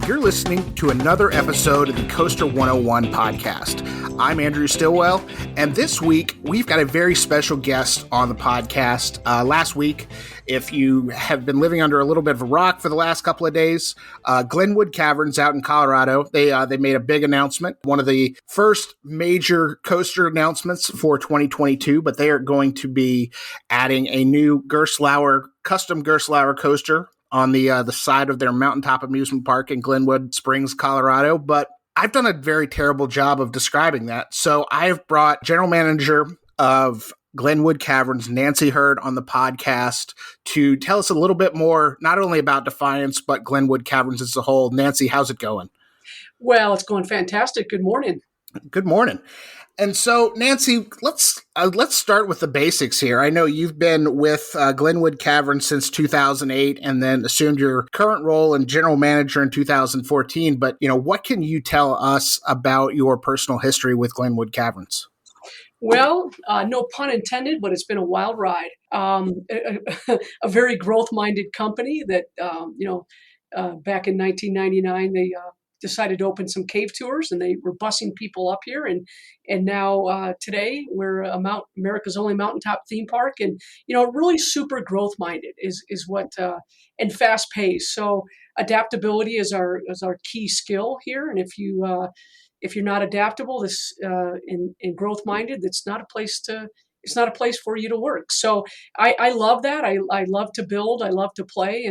You're listening to another episode of the Coaster101 Podcast. I'm Andrew Stillwell, and this week we've got a very special guest on the podcast. Last week, if you have been living under a little bit of a rock for the last couple of days, Glenwood Caverns out in Colorado, they made a big announcement, one of the first major coaster announcements for 2022, but they are going to be adding a new Gerstlauer, custom Gerstlauer coaster on the side of their Mountaintop Amusement Park in Glenwood Springs, Colorado. But I've done a very terrible job of describing that. So I've brought General Manager of Glenwood Caverns, Nancy Hurd, on the podcast to tell us a little bit more, not only about Defiance, but Glenwood Caverns as a whole. Nancy, how's it going? Well, it's going fantastic. Good morning. Good morning. And so, Nancy, let's start with the basics here. I know you've been with Glenwood Caverns since 2008 and then assumed your current role in general manager in 2014. But, what can you tell us about your personal history with Glenwood Caverns? Well, no pun intended, but it's been a wild ride. A very growth-minded company that, back in 1999, they decided to open some cave tours, and they were busing people up here. And now today we're America's only mountaintop theme park, and really super growth minded is what and fast paced. So adaptability is our key skill here. And if you're not adaptable, this and growth minded, it's not a place for you to work. So I love that. I love to build. I love to play,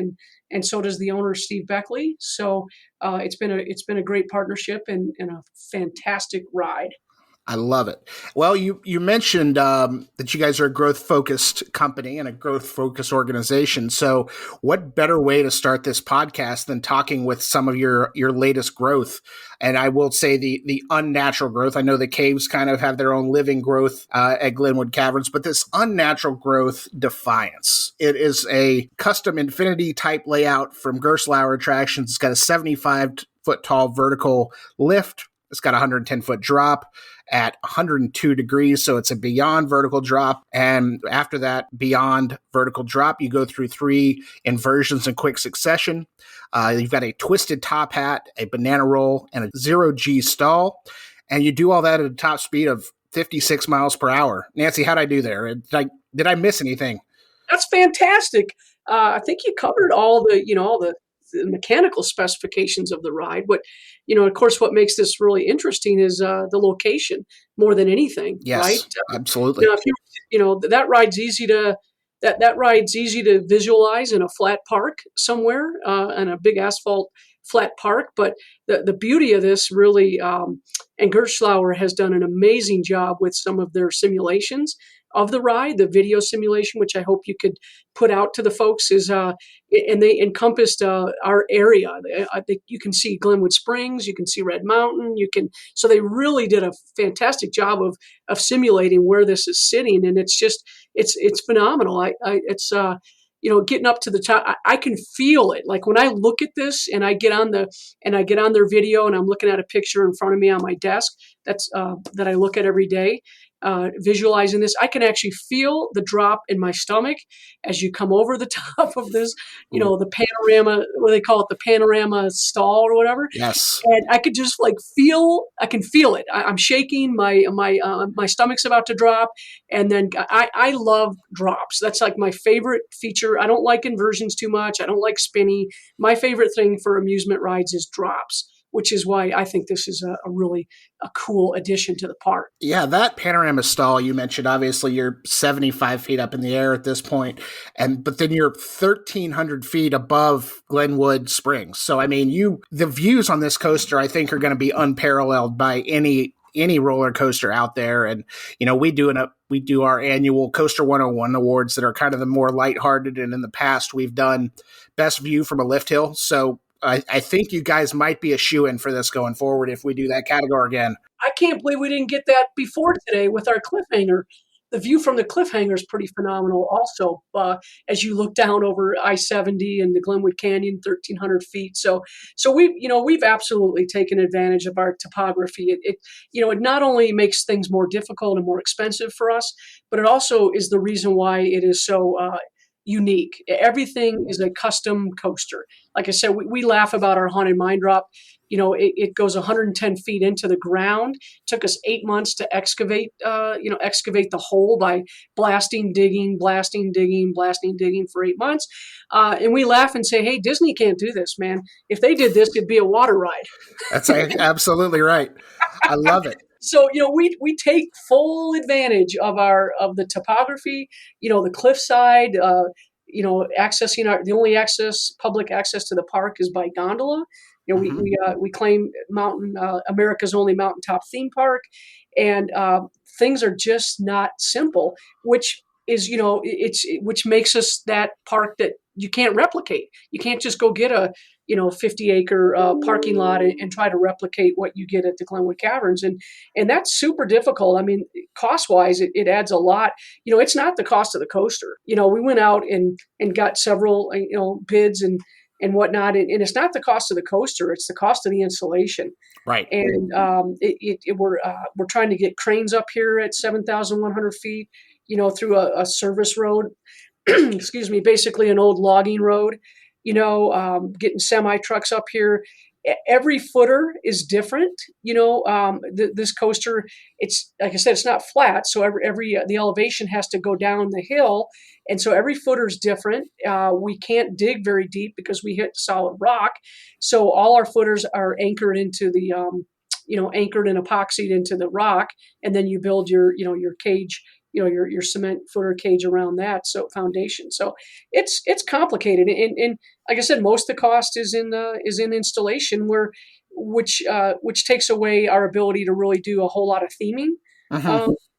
and so does the owner, Steve Beckley. So it's been a great partnership and a fantastic ride. I love it. Well, you mentioned that you guys are a growth-focused company and a growth-focused organization. So what better way to start this podcast than talking with some of your latest growth? And I will say the unnatural growth. I know the caves kind of have their own living growth at Glenwood Caverns, but this unnatural growth, Defiance. It is a custom infinity-type layout from Gerstlauer Attractions. It's got a 75-foot tall vertical lift. It's got a 110-foot drop at 102 degrees, so it's a beyond vertical drop. And after that beyond vertical drop, you go through 3 inversions in quick succession. You've got a twisted top hat, a banana roll, and a 0G stall. And you do all that at a top speed of 56 miles per hour. Nancy, how'd I do there? Did I miss anything? That's fantastic. I think you covered all the mechanical specifications of the ride. But, of course, what makes this really interesting is the location more than anything. Yes, right? Absolutely. That ride's easy to visualize in a flat park somewhere, in a big asphalt flat park. But the beauty of this really, and Gerstlauer has done an amazing job with some of their simulations of the ride, the video simulation, which I hope you could put out to the folks, is and they encompassed our area. I think you can see Glenwood Springs, you can see Red Mountain, so they really did a fantastic job of simulating where this is sitting, and it's phenomenal. It's getting up to the top, I can feel it. Like when I look at this and I get on their video and I'm looking at a picture in front of me on my desk that I look at every day. Visualizing this, I can actually feel the drop in my stomach as you come over the top of this, the panorama, what do they call it, the panorama stall or whatever. Yes. And I could just I can feel it. I'm shaking, my stomach's about to drop. And then I love drops. That's like my favorite feature. I don't like inversions too much. I don't like spinny. My favorite thing for amusement rides is drops, which is why I think this is a really cool addition to the park. Yeah, that panorama stall you mentioned, obviously you're 75 feet up in the air at this point, but then you're 1,300 feet above Glenwood Springs. So, I mean, the views on this coaster, I think, are going to be unparalleled by any roller coaster out there. And, we do our annual Coaster101 awards that are kind of the more lighthearted. And in the past, we've done best view from a lift hill. So I think you guys might be a shoo-in for this going forward if we do that category again. I can't believe we didn't get that before today with our cliffhanger. the view from the cliffhanger is pretty phenomenal also, as you look down over I-70 and the Glenwood Canyon, 1,300 feet. So we've absolutely taken advantage of our topography. It not only makes things more difficult and more expensive for us, but it also is the reason why it is so unique. Everything is a custom coaster. Like I said, we laugh about our haunted mine drop. It goes 110 feet into the ground. It took us 8 months to excavate the hole by blasting, digging for 8 months. And we laugh and say, hey, Disney can't do this, man. If they did this, it'd be a water ride. That's absolutely right. I love it. So, we take full advantage of the topography, the cliffside, accessing the only public access to the park is by gondola. We claim America's only mountaintop theme park, and things are just not simple, which is, which makes us that park that you can't replicate. You can't just go get a 50-acre parking lot and try to replicate what you get at the Glenwood Caverns. And that's super difficult. I mean, cost-wise, it adds a lot. It's not the cost of the coaster. We went out and got several, bids and whatnot. And it's not the cost of the coaster. It's the cost of the installation. Right. And we're trying to get cranes up here at 7,100 feet, through a service road, excuse me, basically an old logging road. Getting semi trucks up here. Every footer is different. This coaster, it's like I said, it's not flat. So the elevation has to go down the hill. And so every footer is different. We can't dig very deep because we hit solid rock. So all our footers are anchored into the, anchored and epoxied into the rock. And then you build your cage, your cement footer cage around that. So foundation. So it's complicated. And like I said, most of the cost is in installation, which takes away our ability to really do a whole lot of theming,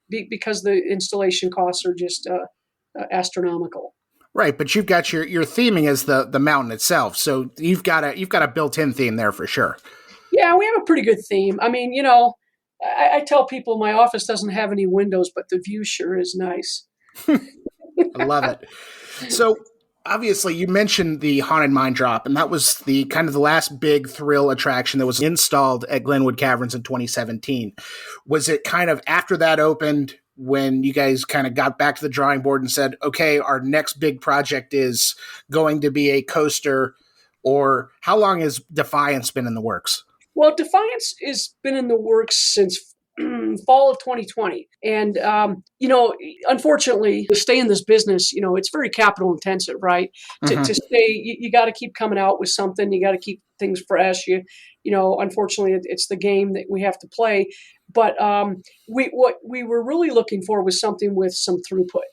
because the installation costs are just astronomical. Right, but you've got your theming as the mountain itself, so you've got a built-in theme there for sure. Yeah, we have a pretty good theme. I mean, I tell people my office doesn't have any windows, but the view sure is nice. I love it. So obviously you mentioned the Haunted Mine Drop, and that was the kind of the last big thrill attraction that was installed at Glenwood Caverns in 2017. Was it kind of after that opened when you guys kind of got back to the drawing board and said, okay, our next big project is going to be a coaster, or how long has Defiance been in the works? Well, Defiance has been in the works since fall of 2020. And, unfortunately, to stay in this business, it's very capital intensive, right? To stay, you got to keep coming out with something. You got to keep things fresh. Unfortunately, it's the game that we have to play. But what we were really looking for was something with some throughput.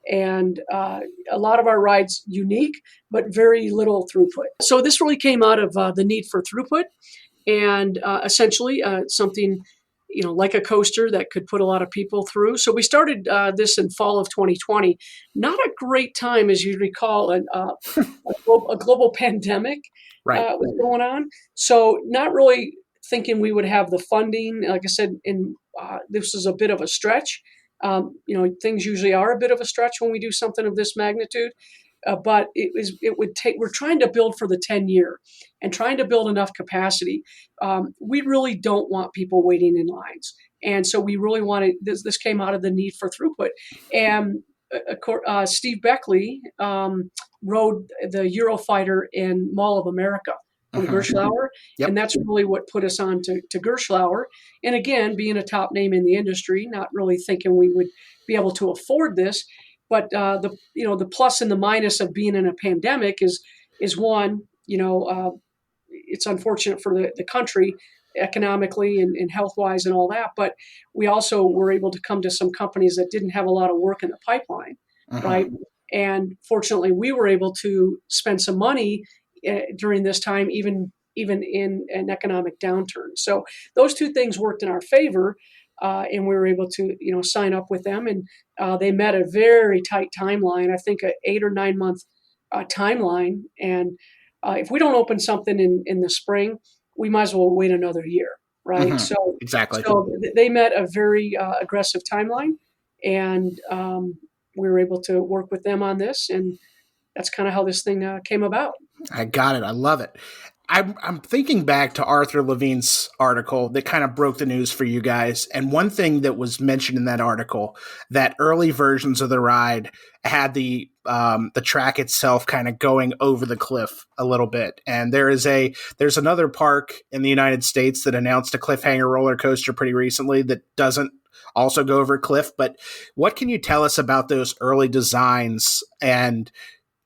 And a lot of our rides unique, but very little throughput. So this really came out of the need for throughput. And essentially something, like a coaster that could put a lot of people through. So we started this in fall of 2020. Not a great time, as you recall, a global pandemic was going on. So not really thinking we would have the funding. Like I said, this was a bit of a stretch. Things usually are a bit of a stretch when we do something of this magnitude. But we're trying to build for the 10-year and trying to build enough capacity. We really don't want people waiting in lines. And so we really wanted, this came out of the need for throughput. And Steve Beckley rode the Eurofighter in Mall of America from Gerstlauer. Yep. And that's really what put us on to Gerstlauer. And again, being a top name in the industry, not really thinking we would be able to afford this. But the plus and the minus of being in a pandemic is one, it's unfortunate for the country economically and health-wise and all that. But we also were able to come to some companies that didn't have a lot of work in the pipeline, right? And fortunately, we were able to spend some money during this time, even in an economic downturn. So those two things worked in our favor. And we were able to, sign up with them, and they met a very tight timeline. I think an 8 or 9 month timeline. And if we don't open something in the spring, we might as well wait another year, right? So exactly. So they met a very aggressive timeline, And we were able to work with them on this, and that's kind of how this thing came about. I got it. I love it. I'm thinking back to Arthur Levine's article that kind of broke the news for you guys. And one thing that was mentioned in that article, that early versions of the ride had the track itself kind of going over the cliff a little bit. And there's another park in the United States that announced a cliffhanger roller coaster pretty recently that doesn't also go over a cliff. But what can you tell us about those early designs and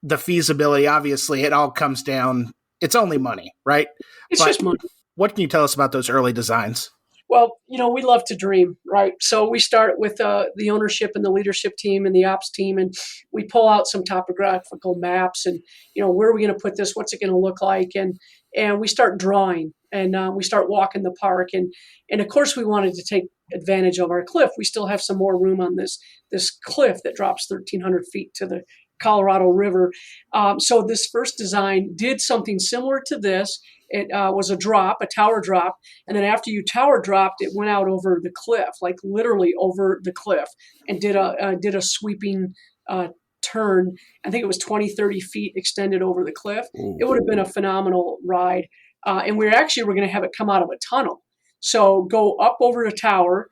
the feasibility? Obviously, it all comes down, it's only money, right? It's just money. What can you tell us about those early designs? Well, we love to dream, right? So we start with the ownership and the leadership team and the ops team, and we pull out some topographical maps and, where are we going to put this? What's it going to look like? And we start drawing, and we start walking the park. And of course, we wanted to take advantage of our cliff. We still have some more room on this cliff that drops 1,300 feet to the Colorado River. So this first design did something similar to this. It was a tower drop. And then after you tower dropped, it went out over the cliff, like literally over the cliff, and did a sweeping turn. I think it was 20, 30 feet extended over the cliff. Ooh. It would have been a phenomenal ride. And we're going to have it come out of a tunnel. So go up over the tower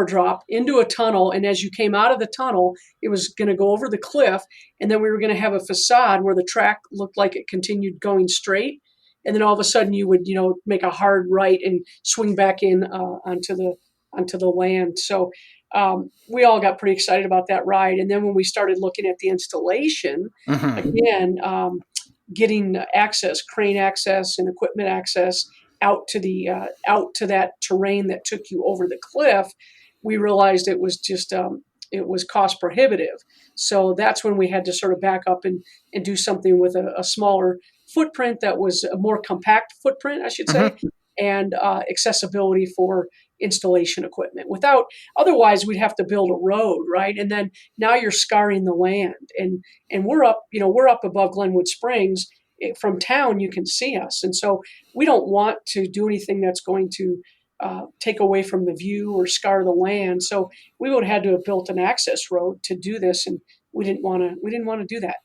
drop into a tunnel, and as you came out of the tunnel, it was going to go over the cliff, and then we were going to have a facade where the track looked like it continued going straight, and then all of a sudden you would make a hard right and swing back in onto the land. So we all got pretty excited about that ride, and then when we started looking at the installation, again, getting access, crane access and equipment access out to that terrain that took you over the cliff, we realized it was just it was cost prohibitive. So that's when we had to sort of back up and do something with a smaller footprint that was a more compact footprint, I should say, and accessibility for installation equipment. Otherwise, we'd have to build a road, right? And then now you're scarring the land, and we're up above Glenwood Springs. From town, you can see us. And so we don't want to do anything that's going to take away from the view or scar the land. So we would have had to have built an access road to do this. And we didn't want to do that.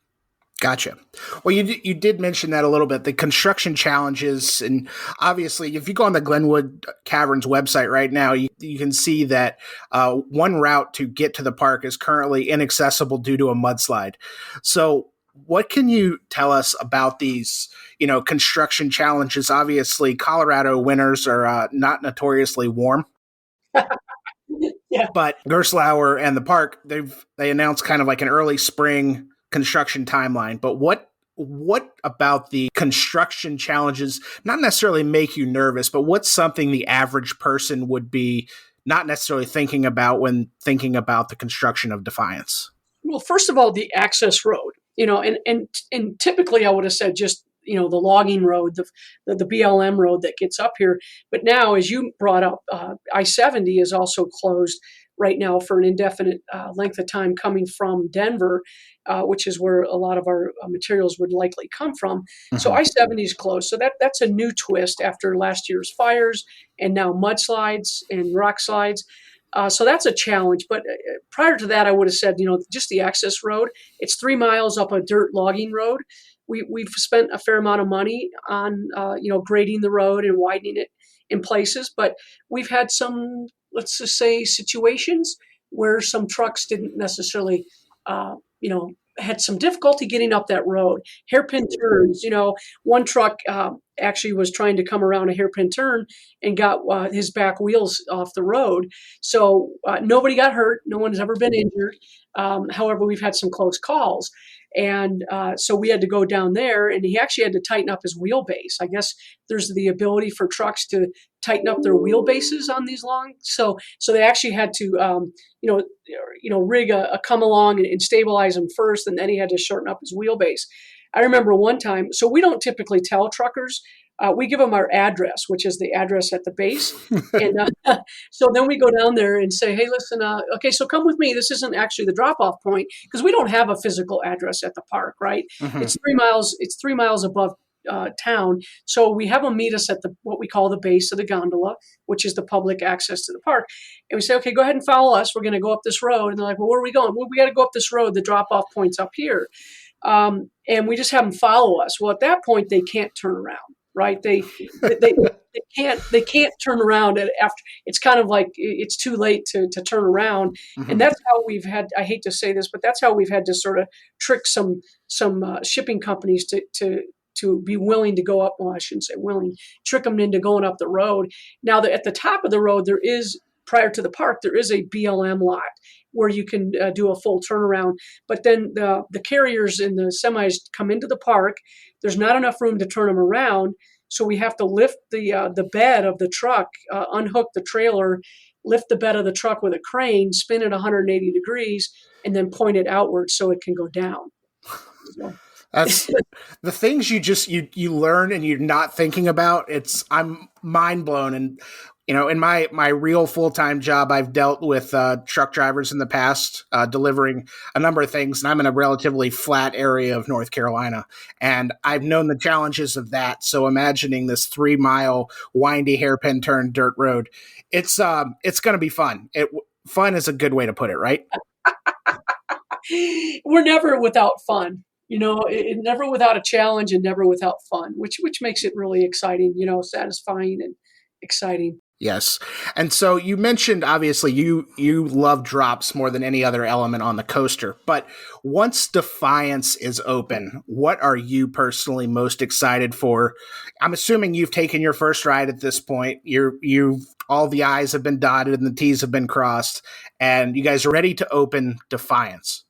Gotcha. Well, you did mention that a little bit, the construction challenges. And obviously, if you go on the Glenwood Caverns website right now, you can see that one route to get to the park is currently inaccessible due to a mudslide. So what can you tell us about these, construction challenges? Obviously, Colorado winters are not notoriously warm. Yeah. But Gerstlauer and the park, they announced kind of like an early spring construction timeline. But what about the construction challenges not necessarily make you nervous, but what's something the average person would be not necessarily thinking about when thinking about the construction of Defiance? Well, first of all, the access road. And typically I would have said just, the logging road, the BLM road that gets up here. But now, as you brought up, I-70 is also closed right now for an indefinite length of time coming from Denver, which is where a lot of our materials would likely come from. Mm-hmm. So I-70 is closed. So that's a new twist after last year's fires and now mudslides and rock slides. So that's a challenge. But prior to that, I would have said, just the access road. It's 3 miles up a dirt logging road. We've spent a fair amount of money on, grading the road and widening it in places. But we've had some, let's just say, situations where some trucks didn't necessarily, had some difficulty getting up that road. Hairpin turns, one truck actually was trying to come around a hairpin turn and got his back wheels off the road. So nobody got hurt. No one's ever been injured. However, we've had some close calls. And so we had to go down there, and he actually had to tighten up his wheelbase. I guess there's the ability for trucks to tighten up their wheelbases on these long. So they actually had to, rig a come along and stabilize him first, and then he had to shorten up his wheelbase. I remember one time, so we don't typically tell truckers. We give them our address, which is the address at the base. And so then we go down there and say, hey, listen, okay, so come with me. This isn't actually the drop-off point because we don't have a physical address at the park, right? Mm-hmm. It's 3 miles above town. So we have them meet us at what we call the base of the gondola, which is the public access to the park. And we say, okay, go ahead and follow us. We're going to go up this road. And they're like, well, where are we going? Well, we got to go up this road. The drop-off point's up here. And we just have them follow us. Well, at that point, they can't turn around, right? They can't turn around after. It's kind of like it's too late to turn around. Mm-hmm. And that's how we've had, I hate to say this, but that's how we've had to sort of trick some shipping companies to be willing to go up. Well, I shouldn't say willing, trick them into going up the road. Now, at the top of the road, prior to the park, there is a BLM lot where you can do a full turnaround. But then the carriers and the semis come into the park. There's not enough room to turn them around. So we have to lift the bed of the truck, unhook the trailer, lift the bed of the truck with a crane, spin it 180 degrees, and then point it outward so it can go down. So. That's the things you learn and you're not thinking about. I'm mind blown. And, in my real full-time job, I've dealt with truck drivers in the past, delivering a number of things. And I'm in a relatively flat area of North Carolina, and I've known the challenges of that. So imagining this 3-mile windy hairpin turn dirt road, it's going to be fun. Fun is a good way to put it, right? We're never without fun. Never without a challenge and never without fun, which makes it really exciting, satisfying and exciting. Yes. And so you mentioned, obviously, you love drops more than any other element on the coaster. But once Defiance is open, what are you personally most excited for? I'm assuming you've taken your first ride at this point. All the I's have been dotted and the T's have been crossed, and you guys are ready to open Defiance.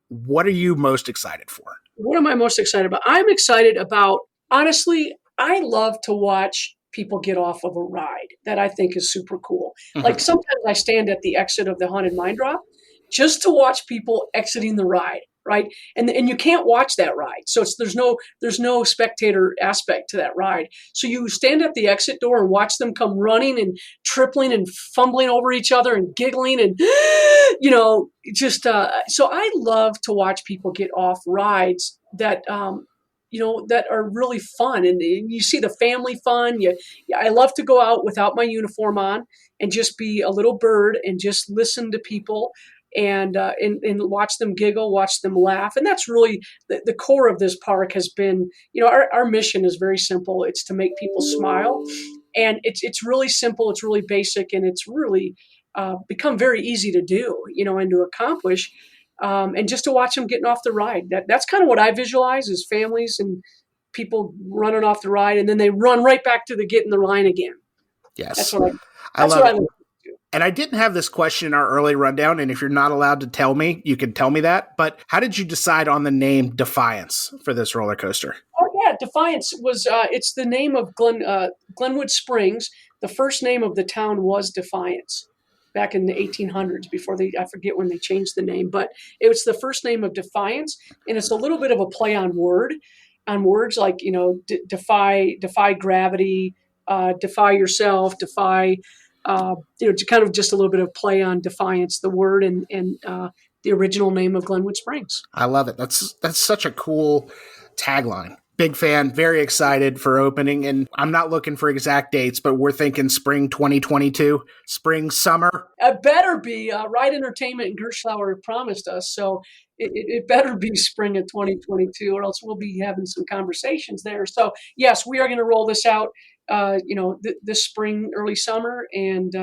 What are you most excited for? What am I most excited about? I'm excited about, honestly, I love to watch people get off of a ride that I think is super cool. Mm-hmm. Like sometimes I stand at the exit of the Haunted Mine Drop just to watch people exiting the ride, right? And you can't watch that ride. So there's no spectator aspect to that ride. So you stand at the exit door and watch them come running and tripling and fumbling over each other and giggling and, so I love to watch people get off rides that, that are really fun. And you see the family fun. I love to go out without my uniform on and just be a little bird and just listen to people and watch them giggle, watch them laugh. And that's really the core of this park has been, our mission is very simple. It's to make people smile. And it's really simple. It's really basic. And it's really become very easy to do, and to accomplish. And just to watch them getting off the ride. That's kind of what I visualize is families and people running off the ride, and then they run right back to get in the line again. Yes. That's what I love to do. And I didn't have this question in our early rundown, and if you're not allowed to tell me, you can tell me that. But how did you decide on the name Defiance for this roller coaster? Oh, yeah. Defiance was, it's the name of Glenwood Springs. The first name of the town was Defiance. Back in the 1800s, before I forget when they changed the name, but it was the first name of Defiance, and it's a little bit of a play on words like defy gravity, defy yourself, defy, kind of just a little bit of play on Defiance, the word, and the original name of Glenwood Springs. I love it. That's such a cool tagline. Big fan, very excited for opening. And I'm not looking for exact dates, but we're thinking spring 2022, spring, summer. It better be. Ride Entertainment and Gerstlauer promised us. So it better be spring of 2022, or else we'll be having some conversations there. So, yes, we are going to roll this out, this spring, early summer. And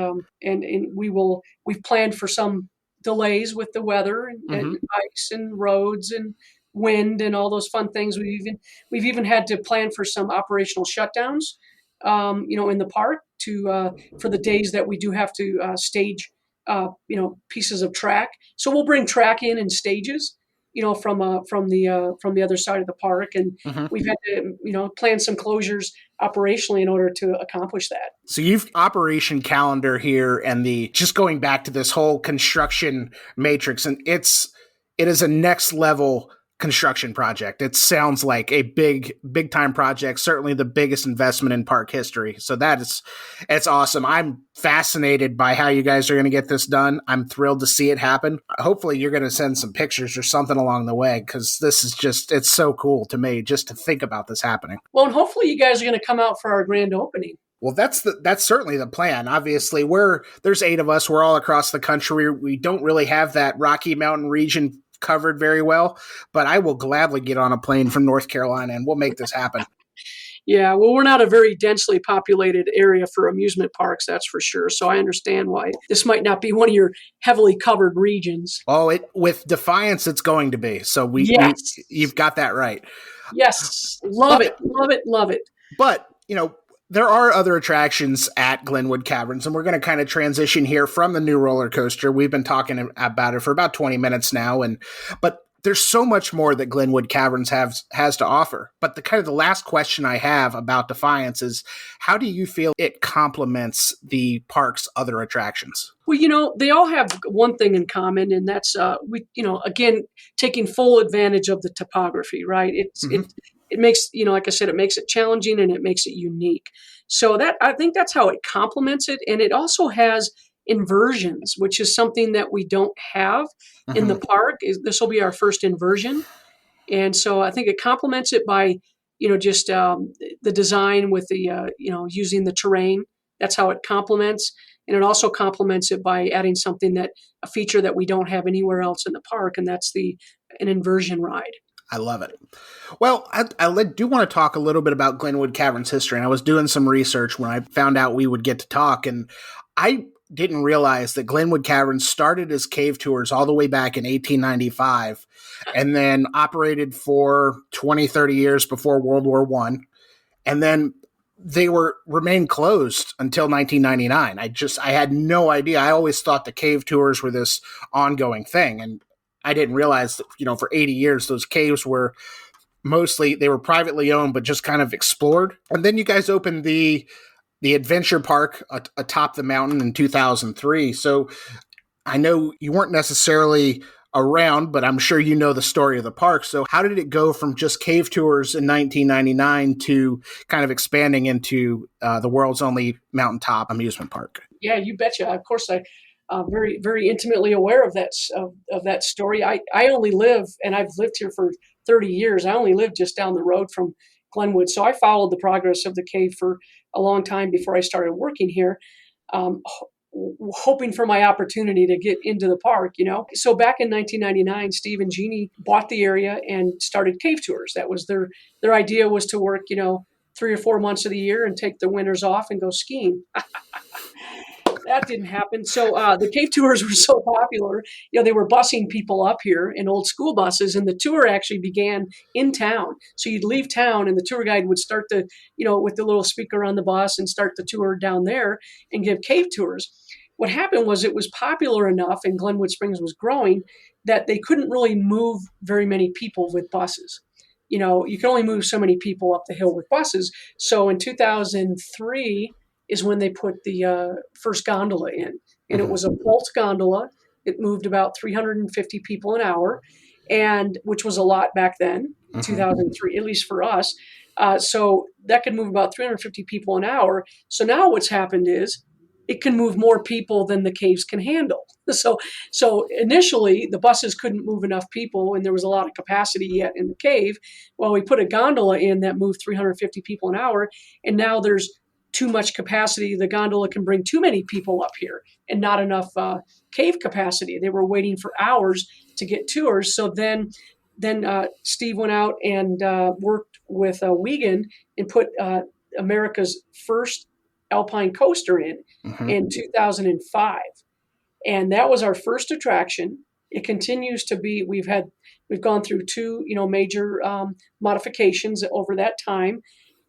we've planned for some delays with the weather and ice and roads and wind and all those fun things. We've even had to plan for some operational shutdowns, in the park for the days that we do have to stage, pieces of track. So we'll bring track in stages, from the other side of the park, and we've had to, plan some closures operationally in order to accomplish that. So you've operation calendar here, and just going back to this whole construction matrix, and it is a next level construction project. It sounds like a big time project, certainly the biggest investment in park history. So it's awesome. I'm fascinated by how you guys are going to get this done. I'm thrilled to see it happen. Hopefully you're going to send some pictures or something along the way, because this is it's so cool to me just to think about this happening. Well, and hopefully you guys are going to come out for our grand opening. Well, that's certainly the plan. Obviously, there's 8 of us. We're all across the country. We don't really have that Rocky Mountain region covered very well, but I will gladly get on a plane from North Carolina and we'll make this happen. Yeah, well, we're not a very densely populated area for amusement parks, that's for sure. So I understand why this might not be one of your heavily covered regions. Oh, with Defiance, it's going to be. So you've got that right. Yes, love it. But, there are other attractions at Glenwood Caverns, and we're going to kind of transition here from the new roller coaster. We've been talking about it for about 20 minutes now, but there's so much more that Glenwood Caverns has to offer. But the last question I have about Defiance is, how do you feel it complements the park's other attractions? Well, they all have one thing in common, and that's again, taking full advantage of the topography, right? It makes, like I said, it makes it challenging and it makes it unique. So I think that's how it complements it. And it also has inversions, which is something that we don't have in the park. This will be our first inversion. And so I think it complements it by, just the design with the, using the terrain. That's how it complements. And it also complements it by adding a feature that we don't have anywhere else in the park. And that's an inversion ride. I love it. Well, I do want to talk a little bit about Glenwood Caverns history. And I was doing some research when I found out we would get to talk. And I didn't realize that Glenwood Caverns started as cave tours all the way back in 1895 and then operated for 20, 30 years before World War I. And then they remained closed until 1999. I had no idea. I always thought the cave tours were this ongoing thing. And I didn't realize that, for 80 years, those caves were they were privately owned, but just kind of explored. And then you guys opened the adventure park atop the mountain in 2003. So I know you weren't necessarily around, but I'm sure you know the story of the park. So how did it go from just cave tours in 1999 to kind of expanding into the world's only mountaintop amusement park? Yeah, you betcha. Of course, very, very intimately aware of that story. I only live, and I've lived here for 30 years. I only live just down the road from Glenwood. So I followed the progress of the cave for a long time before I started working here, hoping for my opportunity to get into the park, So back in 1999, Steve and Jeannie bought the area and started cave tours. That was their idea, was to work, 3 or 4 months of the year and take the winters off and go skiing. That didn't happen. So the cave tours were so popular, they were busing people up here in old school buses, and the tour actually began in town. So you'd leave town and the tour guide would start with the little speaker on the bus and start the tour down there and give cave tours. What happened was it was popular enough and Glenwood Springs was growing that they couldn't really move very many people with buses. You can only move so many people up the hill with buses. So in 2003, is when they put the first gondola in. And it was a Bolt gondola. It moved about 350 people an hour, which was a lot back then, 2003, at least for us. So that could move about 350 people an hour. So now what's happened is it can move more people than the caves can handle. So initially, the buses couldn't move enough people, and there was a lot of capacity yet in the cave. Well, we put a gondola in that moved 350 people an hour, and now there's too much capacity. The gondola can bring too many people up here and not enough cave capacity. They were waiting for hours to get tours. So then Steve went out and worked with Wiegand and put America's first Alpine Coaster in 2005. And that was our first attraction. It continues to be, we've gone through 2, major modifications over that time,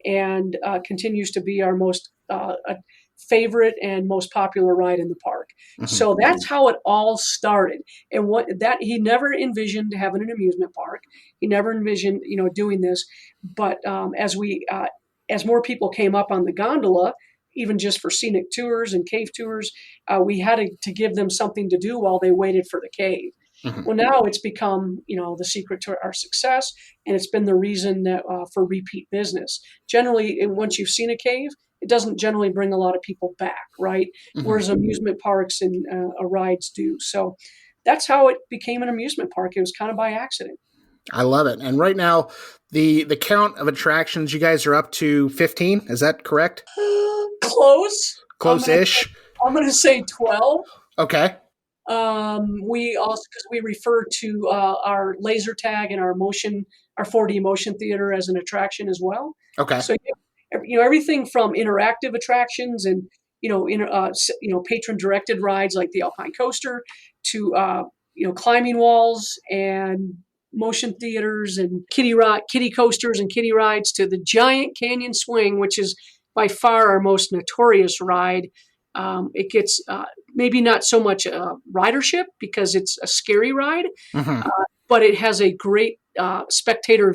and continues to be our most favorite and most popular ride in the park. So that's how it all started. And he never envisioned having an amusement park. He never envisioned, doing this. But as more people came up on the gondola, even just for scenic tours and cave tours, we had to give them something to do while they waited for the cave. Mhm. Well, now it's become, the secret to our success, and it's been the reason that for repeat business. Generally, once you've seen a cave, it doesn't generally bring a lot of people back, right? Mhm. Whereas amusement parks and rides do. So that's how it became an amusement park. It was kind of by accident. I love it. And right now, the count of attractions, you guys are up to 15. Is that correct? Close. Close-ish. I'm gonna say 12. Okay. We also, because we refer to our laser tag and our 4D motion theater as an attraction as well. Okay. So everything from interactive attractions and patron directed rides like the Alpine Coaster to climbing walls and motion theaters and kiddie coasters and kiddie rides to the giant canyon swing, which is by far our most notorious ride. It gets maybe not so much ridership because it's a scary ride, Mhm. but it has a great spectator.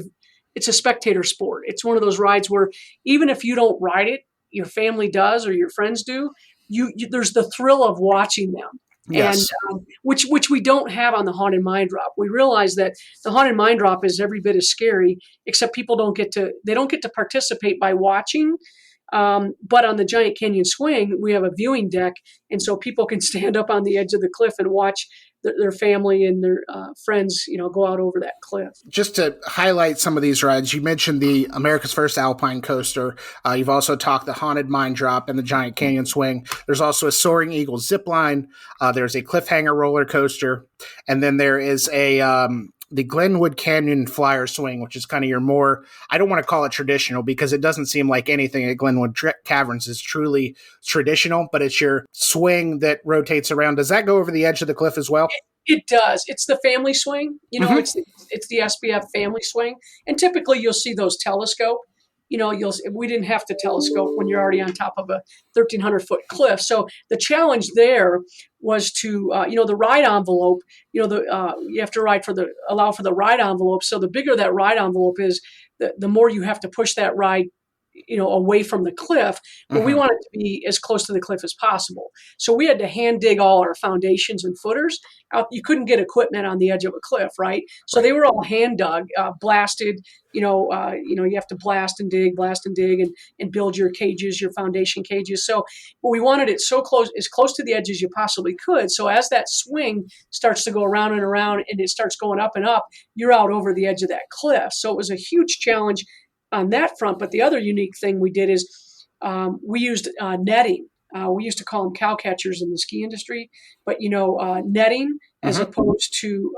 It's a spectator sport. It's one of those rides where even if you don't ride it, your family does or your friends do. There's the thrill of watching them. Yes. And which we don't have on the Haunted Mind Drop. We realize that the Haunted Mind Drop is every bit as scary, except people don't get to participate by watching. But on the Giant Canyon Swing, we have a viewing deck, and so people can stand up on the edge of the cliff and watch their family and their friends, go out over that cliff. Just to highlight some of these rides, you mentioned the America's First Alpine Coaster. You've also talked the Haunted Mine Drop and the Giant Canyon Swing. There's also a Soaring Eagle zip line. There's a Cliffhanger roller coaster, and then there is the Glenwood Canyon Flyer Swing, which is kind of your more, I don't want to call it traditional because it doesn't seem like anything at Glenwood Caverns is truly traditional, but it's your swing that rotates around. Does that go over the edge of the cliff as well? It does. It's the family swing. Mhm. It's the SBF family swing, and typically you'll see those telescope. We didn't have to telescope when you're already on top of a 1,300-foot cliff. So the challenge there was to, the ride envelope. You have to allow for the ride envelope. So the bigger that ride envelope is, the more you have to push that ride away from the cliff, but we want it to be as close to the cliff as possible. So we had to hand dig all our foundations and footers out. You couldn't get equipment on the edge of a cliff, right? So they were all hand dug, blasted. You have to blast and dig, and build your cages, your foundation cages. So, but we wanted it as close to the edge as you possibly could. So as that swing starts to go around and around, and it starts going up and up, you're out over the edge of that cliff. So it was a huge challenge on that front. But the other unique thing we did is we used netting. We used to call them cow catchers in the ski industry, but netting as opposed to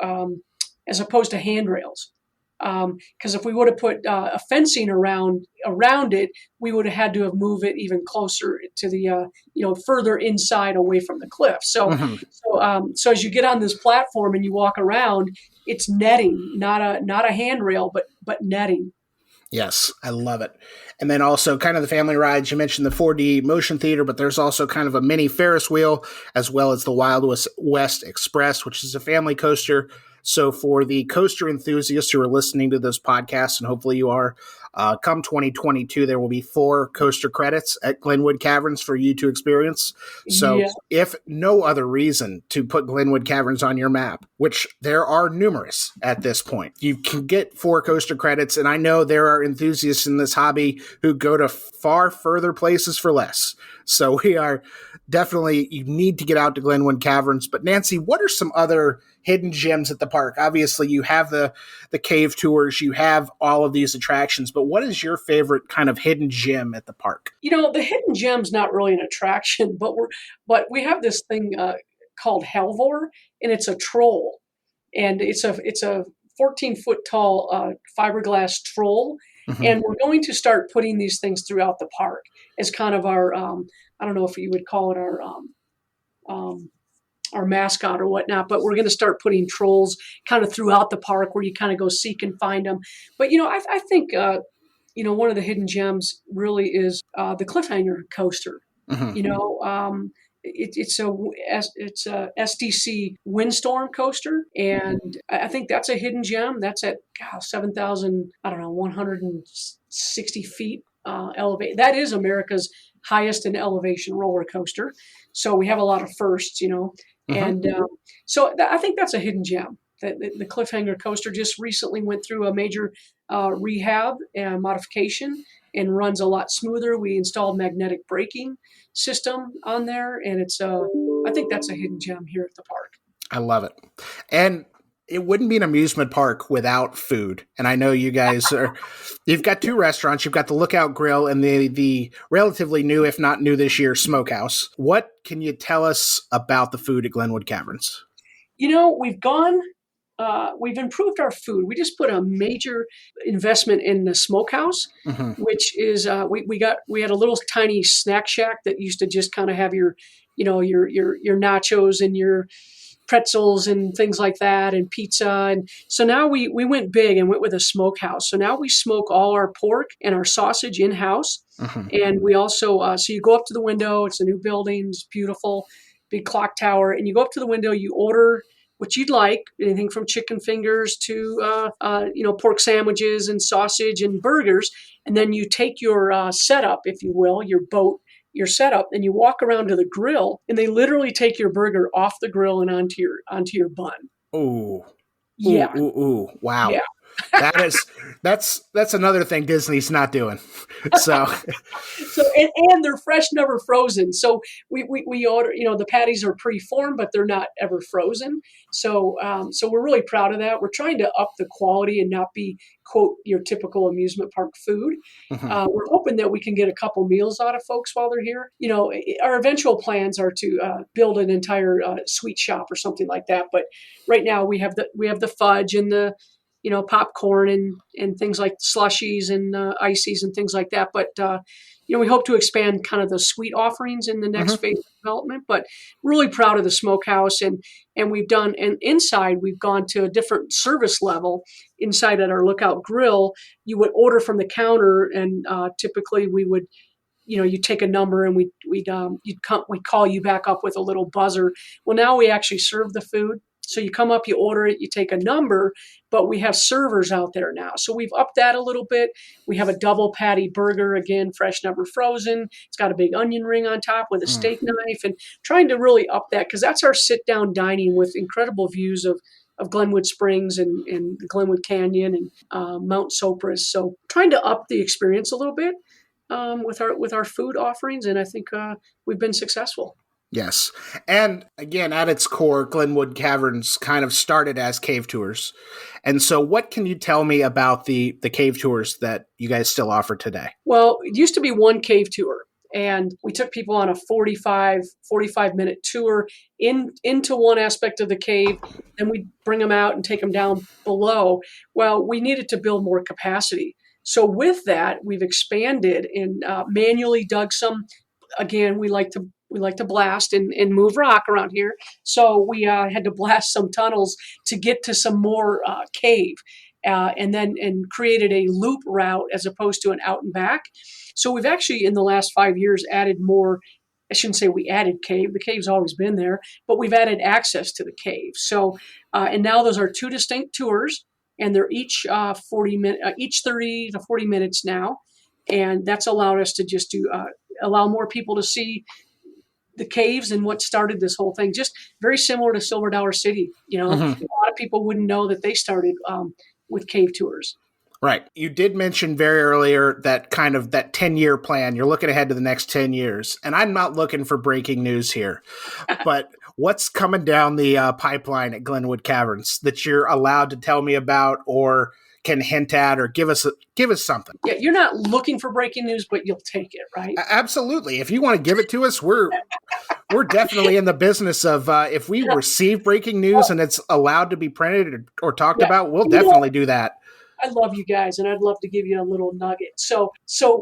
handrails. Because if we would have put a fencing around it, we would have had to have moved it even closer to the further inside away from the cliff. So as you get on this platform and you walk around, it's netting, not a handrail, but netting. Yes, I love it. And then also kind of the family rides. You mentioned the 4D motion theater, but there's also kind of a mini Ferris wheel, as well as the Wild West Express, which is a family coaster. So for the coaster enthusiasts who are listening to this podcast, and hopefully you are, come 2022, there will be 4 coaster credits at Glenwood Caverns for you to experience. So if no other reason to put Glenwood Caverns on your map, which there are numerous at this point, you can get 4 coaster credits. And I know there are enthusiasts in this hobby who go to far further places for less. So we are definitely, you need to get out to Glenwood Caverns. But Nancy, what are some other hidden gems at the park? Obviously, you have the cave tours, you have all of these attractions, but what is your favorite kind of hidden gem at the park? The hidden gem's not really an attraction, but we have this thing called Helvor, and it's a troll, and it's a 14-foot tall fiberglass troll. And we're going to start putting these things throughout the park as kind of our, I don't know if you would call it our mascot or whatnot, but we're going to start putting trolls kind of throughout the park where you kind of go seek and find them. But, I think, one of the hidden gems really is the Cliffhanger coaster. It's a SDC windstorm coaster, and I think that's a hidden gem. That's at 7,000, 160 feet elevate. That is America's highest in elevation roller coaster. So we have a lot of firsts, And I think that's a hidden gem. The Cliffhanger coaster just recently went through a major rehab and modification and runs a lot smoother. We installed magnetic braking system on there, and I think that's a hidden gem here at the park. I love it. And it wouldn't be an amusement park without food. And I know you guys you've got two restaurants. You've got the Lookout Grill and the relatively new, if not new this year, Smokehouse. What can you tell us about the food at Glenwood Caverns? We've improved our food. We just put a major investment in the Smokehouse, which is we had a little tiny snack shack that used to just kind of have your nachos and your pretzels and things like that, and pizza. And so now we went big and went with a Smokehouse. So now we smoke all our pork and our sausage in-house. And we also, so you go up to the window, it's a new building, it's beautiful, big clock tower. And you go up to the window, you order what you'd like, anything from chicken fingers to, pork sandwiches and sausage and burgers. And then you take your setup, if you will, your setup, and you walk around to the grill, and they literally take your burger off the grill and onto your bun. Oh, yeah, ooh, wow. Yeah. That's another thing Disney's not doing. So and they're fresh, never frozen. So we order, the patties are pre-formed, but they're not ever frozen. So we're really proud of that. We're trying to up the quality and not be, quote, your typical amusement park food. We're hoping that we can get a couple meals out of folks while they're here. Our eventual plans are to build an entire sweet shop or something like that. But right now we have the fudge and the popcorn and things like slushies and ices and things like that. But, we hope to expand kind of the sweet offerings in the next phase of development, but really proud of the Smokehouse. And inside we've gone to a different service level inside at our Lookout Grill. You would order from the counter, and typically we would, you take a number and we'd call you back up with a little buzzer. Well, now we actually serve the food. So you come up, you order it, you take a number, but we have servers out there now. So we've upped that a little bit. We have a double patty burger, again, fresh, never frozen. It's got a big onion ring on top with a steak knife, and trying to really up that, because that's our sit-down dining with incredible views of Glenwood Springs and the Glenwood Canyon and Mount Sopris. So trying to up the experience a little bit with our food offerings, and I think we've been successful. Yes. And again, at its core, Glenwood Caverns kind of started as cave tours. And so what can you tell me about the cave tours that you guys still offer today? Well, it used to be one cave tour, and we took people on a 45-minute tour into one aspect of the cave, and we'd bring them out and take them down below. Well, we needed to build more capacity. So with that, we've expanded and manually dug some. Again, we like to blast and move rock around here. So we had to blast some tunnels to get to some more cave, and created a loop route as opposed to an out and back. So we've actually, in the last 5 years, added more. I shouldn't say we added cave. The cave's always been there, but we've added access to the cave. So, and now those are two distinct tours, and they're each 30 to 40 minutes now. And that's allowed us to just allow more people to see the caves and what started this whole thing. Just very similar to Silver Dollar City. A lot of people wouldn't know that they started with cave tours. Right. You did mention very earlier that kind of that 10-year plan. You're looking ahead to the next 10 years. And I'm not looking for breaking news here, but what's coming down the pipeline at Glenwood Caverns that you're allowed to tell me about, or can hint at, or give us something? Yeah, you're not looking for breaking news, but you'll take it, right? Absolutely. If you want to give it to us, we're definitely in the business of if we receive breaking news and it's allowed to be printed or talked about, we'll definitely do that. I love you guys, and I'd love to give you a little nugget. So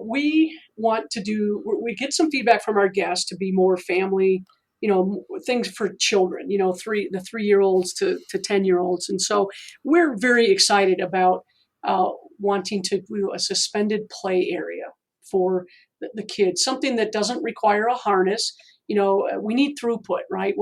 we want to we get some feedback from our guests to be more family, things for children, the 3-year-olds to 10-year-olds. And so we're very excited about wanting to do a suspended play area for the kids, something that doesn't require a harness. We need throughput, right?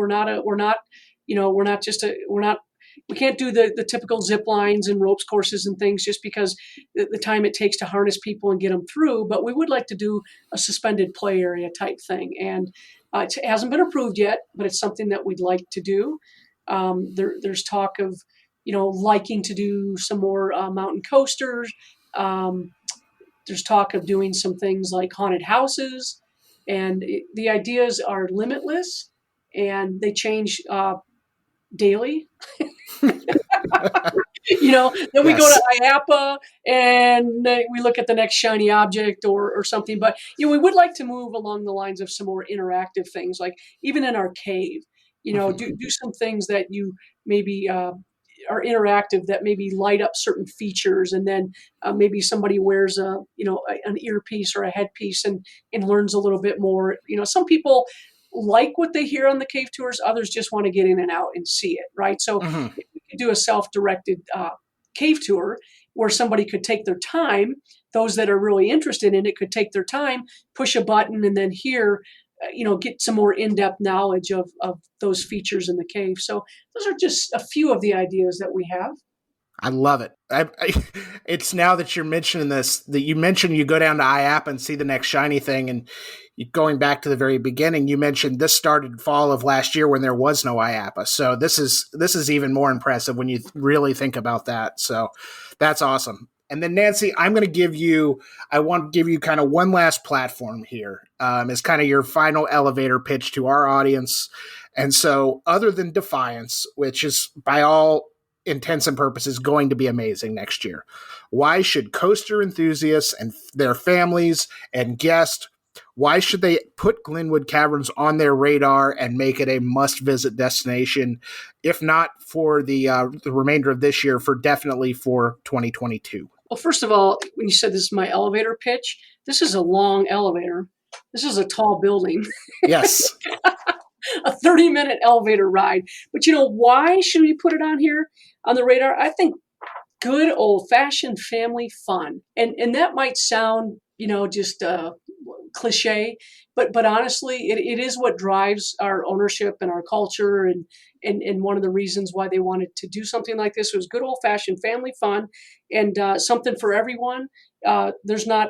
We can't do the typical zip lines and ropes courses and things just because the time it takes to harness people and get them through, but we would like to do a suspended play area type thing. And It hasn't been approved yet, but it's something that we'd like to do. There's talk of, liking to do some more mountain coasters. There's talk of doing some things like haunted houses, and the ideas are limitless, and they change daily. Then we go to IAPA and we look at the next shiny object or something. But we would like to move along the lines of some more interactive things, like even in our cave, do some things that you maybe are interactive, that maybe light up certain features, and then maybe somebody wears an earpiece or a headpiece and learns a little bit more. Some people like what they hear on the cave tours. Others just want to get in and out and see it, right? So if we could do a self-directed cave tour where somebody could take their time, those that are really interested in it could take their time, push a button, and then hear, get some more in-depth knowledge of those features in the cave. So those are just a few of the ideas that we have. I love it. It's now that you're mentioning this, that you mentioned you go down to IAP and see the next shiny thing. And going back to the very beginning, you mentioned this started fall of last year when there was no IAPA. So this is even more impressive when you really think about that. So that's awesome. And then Nancy, I want to give you kind of one last platform here as kind of your final elevator pitch to our audience. And so other than Defiance, which is by all intents and purposes going to be amazing next year, why should coaster enthusiasts and their families and guests, why should they put Glenwood Caverns on their radar and make it a must-visit destination, if not for the remainder of this year, definitely for 2022? Well, first of all, when you said this is my elevator pitch, this is a long elevator. This is a tall building. Yes. A 30-minute elevator ride. But why should we put it on here on the radar? I think good old-fashioned family fun. And that might sound, just cliche, but honestly, it is what drives our ownership and our culture, and one of the reasons why they wanted to do something like this was good old-fashioned family fun and something for everyone. There's not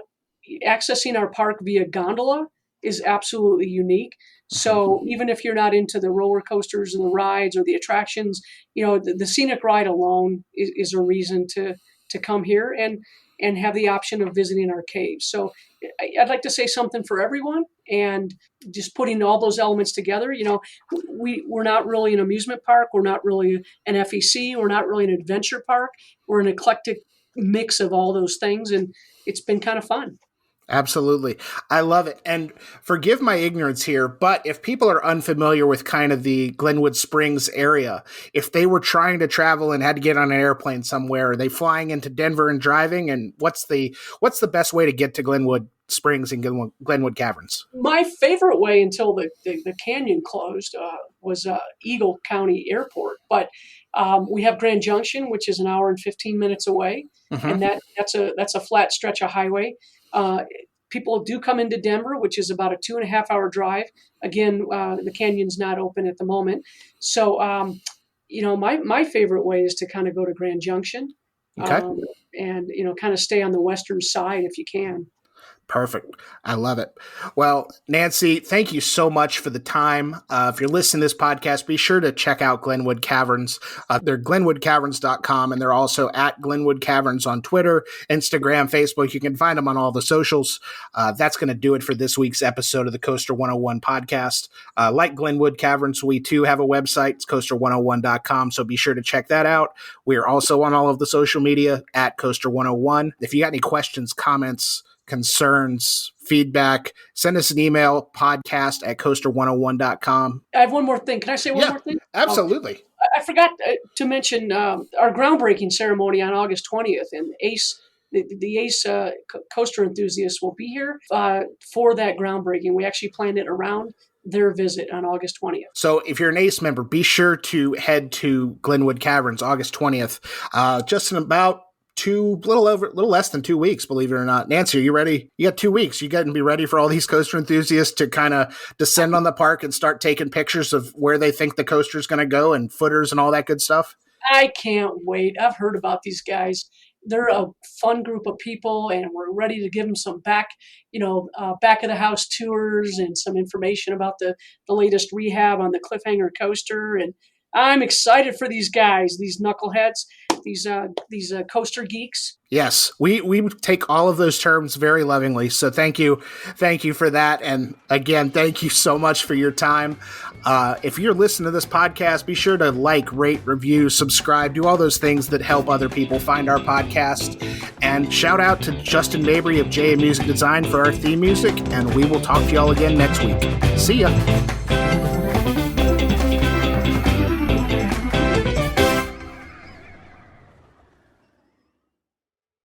accessing our park via gondola is absolutely unique. So even if you're not into the roller coasters and the rides or the attractions, the scenic ride alone is a reason to come here and have the option of visiting our caves. So I'd like to say something for everyone, and just putting all those elements together. We're not really an amusement park. We're not really an FEC. We're not really an adventure park. We're an eclectic mix of all those things, and it's been kind of fun. Absolutely. I love it. And forgive my ignorance here, but if people are unfamiliar with kind of the Glenwood Springs area, if they were trying to travel and had to get on an airplane somewhere, are they flying into Denver and driving? And what's the best way to get to Glenwood Springs and Glenwood Caverns? My favorite way until the canyon closed was Eagle County Airport. But we have Grand Junction, which is an hour and 15 minutes away. And that's a flat stretch of highway. People do come into Denver, which is about a 2.5-hour drive. Again, the canyon's not open at the moment. So, my favorite way is to kind of go to Grand Junction, and, kind of stay on the western side if you can. Perfect. I love it. Well, Nancy, thank you so much for the time. If you're listening to this podcast, be sure to check out Glenwood Caverns. They're glenwoodcaverns.com, and they're also at Glenwood Caverns on Twitter, Instagram, Facebook. You can find them on all the socials. That's going to do it for this week's episode of the Coaster 101 podcast. Like Glenwood Caverns, we too have a website. It's coaster101.com, so be sure to check that out. We are also on all of the social media at Coaster101. If you got any questions, comments, concerns, feedback, send us an email, podcast@coaster101.com. I have one more thing. Can I say one more thing? Absolutely. I forgot to mention our groundbreaking ceremony on August 20th, and the ACE coaster enthusiasts will be here for that groundbreaking. We actually planned it around their visit on August 20th. So if you're an ACE member, be sure to head to Glenwood Caverns August 20th, just in about little less than 2 weeks, believe it or not. Nancy, are you ready? You got 2 weeks. You got to be ready for all these coaster enthusiasts to kind of descend on the park and start taking pictures of where they think the coaster is going to go and footers and all that good stuff. I can't wait. I've heard about these guys. they're a fun group of people, and we're ready to give them some back of the house tours and some information about the latest rehab on the Cliffhanger coaster. And I'm excited for these guys, these knuckleheads, these coaster geeks. Yes, we take all of those terms very lovingly. So thank you for that. And again, thank you so much for your time. If you're listening to this podcast, be sure to like, rate, review, subscribe, do all those things that help other people find our podcast. And shout out to Justin Mabry of JA Music Design for our theme music. And we will talk to y'all again next week. See ya.